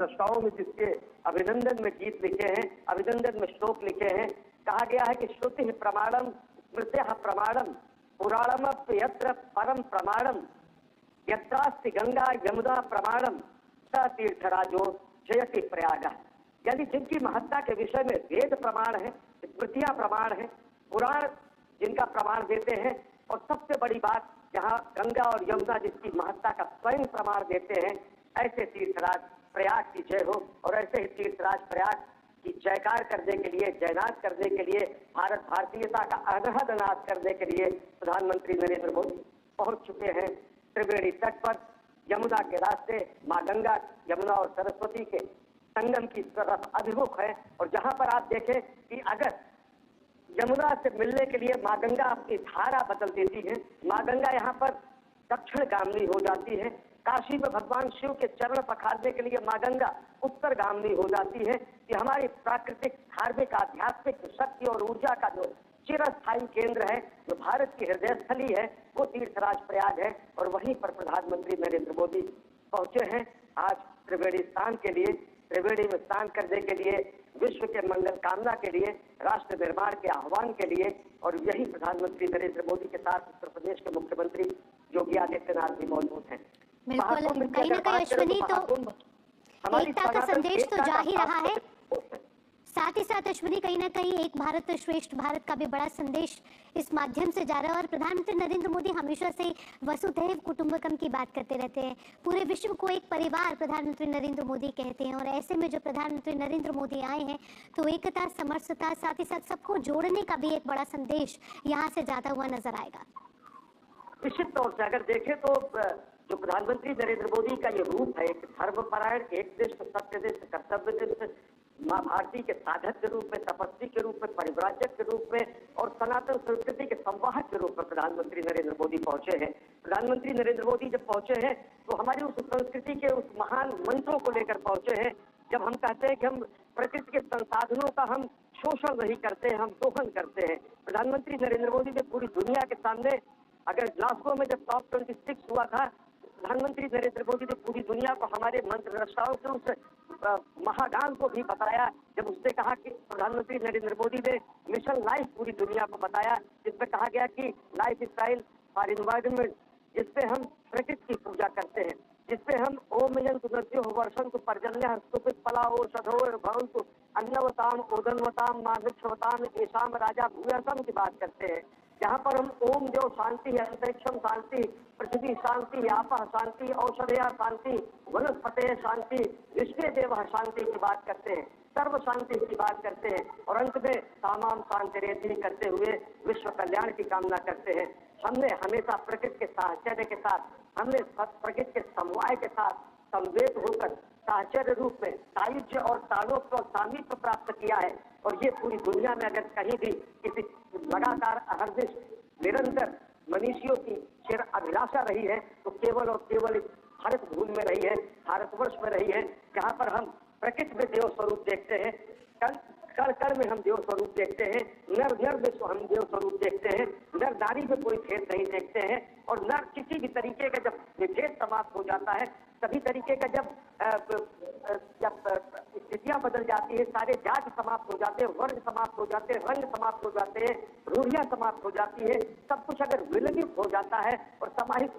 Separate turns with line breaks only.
रचनाओं में जिसके अभिनंदन में गीत लिखे हैं, अभिनंदन में श्लोक लिखे हैं। कहा गया है कि श्रुति प्रमाणम स्मृत्या प्रमाणम पुराणम यत्र परम प्रमाणम यत्रास्ति गंगा यमुना प्रमाणम स तीर्थराजो जयति प्रयाग। यानी जिनकी महत्ता के विषय में वेद प्रमाण है, स्मृतियां प्रमाण है, पुराण जिनका प्रमाण देते हैं, और सबसे बड़ी बात जहाँ गंगा और यमुना जिसकी महत्ता का स्वयं प्रमाण देते हैं, ऐसे तीर्थराज प्रयाग की जय हो। और ऐसे ही तीर्थराज प्रयाग की जयकार करने के लिए, जयनाद करने के लिए, भारत भारतीयता का अनहद नाद करने के लिए प्रधानमंत्री नरेंद्र मोदी पहुंच चुके हैं त्रिवेणी तट पर। यमुना के रास्ते माँ गंगा, यमुना और सरस्वती के संगम की तरफ अभिमुख है। और जहां पर आप देखें कि अगर यमुना से मिलने के लिए माँ गंगा अपनी धारा बदल देती है, माँ गंगा यहाँ पर दक्षिण गामनी हो जाती है। काशी में भगवान शिव के चरण पखारने के लिए माँ गंगा उत्तर गामनी हो जाती है। कि हमारी प्राकृतिक, धार्मिक, आध्यात्मिक शक्ति और ऊर्जा का जो चिरस्थायी केंद्र है, जो भारत की हृदय स्थली है, वो तीर्थराज प्रयाग है। और वहीं पर प्रधानमंत्री नरेंद्र मोदी पहुंचे हैं आज त्रिवेणी स्नान के लिए, त्रिवेणी में स्नान करने के लिए, विश्व के मंगल कामना के लिए, राष्ट्र निर्माण के आह्वान के लिए। और यही प्रधानमंत्री नरेंद्र मोदी के साथ उत्तर प्रदेश के मुख्यमंत्री योगी आदित्यनाथ भी मौजूद हैं।
बिल्कुल, कहीं ना कहीं अश्विनी तो एकता का संदेश तो जा ही रहा है, साथ ही साथ अश्विनी कहीं ना कहीं एक भारत श्रेष्ठ भारत का भी बड़ा संदेश इस माध्यम से जा रहा है। और प्रधानमंत्री नरेंद्र मोदी हमेशा से वसुधैव कुटुंबकम की बात करते रहते हैं। पूरे विश्व को एक परिवार प्रधानमंत्री नरेंद्र मोदी कहते हैं। और ऐसे में जो प्रधानमंत्री नरेंद्र मोदी आए हैं तो एकता, समरसता, साथ ही साथ सबको जोड़ने का भी एक बड़ा संदेश यहाँ से जाता हुआ नजर आएगा।
निश्चित तौर से अगर देखें तो जो प्रधानमंत्री नरेंद्र मोदी का ये रूप है, एक धर्मपरायण, एक देश सत्य देश कर्तव्य देश, माँ भारती के साधक के रूप में, तपस्वी के रूप में, परिव्राजक के रूप में और सनातन संस्कृति के संवाहक के रूप में प्रधानमंत्री नरेंद्र मोदी पहुंचे हैं। प्रधानमंत्री नरेंद्र मोदी जब पहुंचे हैं तो हमारी उस संस्कृति के उस महान मंत्रों को लेकर पहुंचे हैं। जब हम कहते हैं कि हम प्रकृति के संसाधनों का हम शोषण नहीं करते, हम दोहन करते हैं। प्रधानमंत्री नरेंद्र मोदी ने पूरी दुनिया के सामने, अगर ग्लासगो में जब टॉप 26 हुआ था, प्रधानमंत्री नरेंद्र मोदी ने पूरी दुनिया को हमारे मंत्र रचनाओं के उस महागान को भी बताया। जब उसने कहा कि प्रधानमंत्री नरेंद्र मोदी ने मिशन लाइफ पूरी दुनिया को बताया, जिसमें कहा गया कि लाइफ स्टाइल फॉर एनवायरनमेंट, जिसपे हम प्रकृति की पूजा करते हैं, जिसपे हम ओम यंतु नद्यो वर्षंतु पर्जन्य स्तुपित फला औषधो भवन्तु अन्नवताम ओदनवताम मानवताम येषाम राजा भूयसम की बात करते हैं। जहाँ पर हम ओम देव शांति, अंतरिक्षम शांति, पृथ्वी शांति, आपः शांति, औषधया शांति, वनस्पते शांति, विश्व देव शांति की बात करते हैं, सर्व शांति की बात करते हैं। और अंत में सामाम शांतिरेधि करते हुए विश्व कल्याण की कामना करते हैं। हमने हमेशा प्रकृति के साहचर्य के साथ, हमने प्रकृति के समवाय के साथ संवेद होकर साहचर्य रूप में सायुज्य और तालोप्य और सामीप्य प्राप्त किया है। और ये पूरी दुनिया में अगर कहीं भी किसी लगातार अहर्निश निरंतर मनुष्यों की चिर अभिलाषा रही है तो केवल और केवल इस भारत भूमि में रही है, भारतवर्ष में रही है, जहाँ पर हम प्रकृति में देव स्वरूप देखते हैं, कण कण में हम देव स्वरूप देखते हैं, नर नर में हम देव स्वरूप देखते हैं, नर नारी में कोई भेद नहीं देखते हैं। और नर किसी भी तरीके का जब विभेद समाप्त हो जाता है, सभी तरीके का जब स्थितियां बदल जाती है, सारे जाति समाप्त हो जाते हैं, वर्ग समाप्त हो जाते हैं, रंग समाप्त हो जाते हैं, रूढ़ियां समाप्त हो जाती है, सब कुछ अगर विलगित हो जाता है और समाहित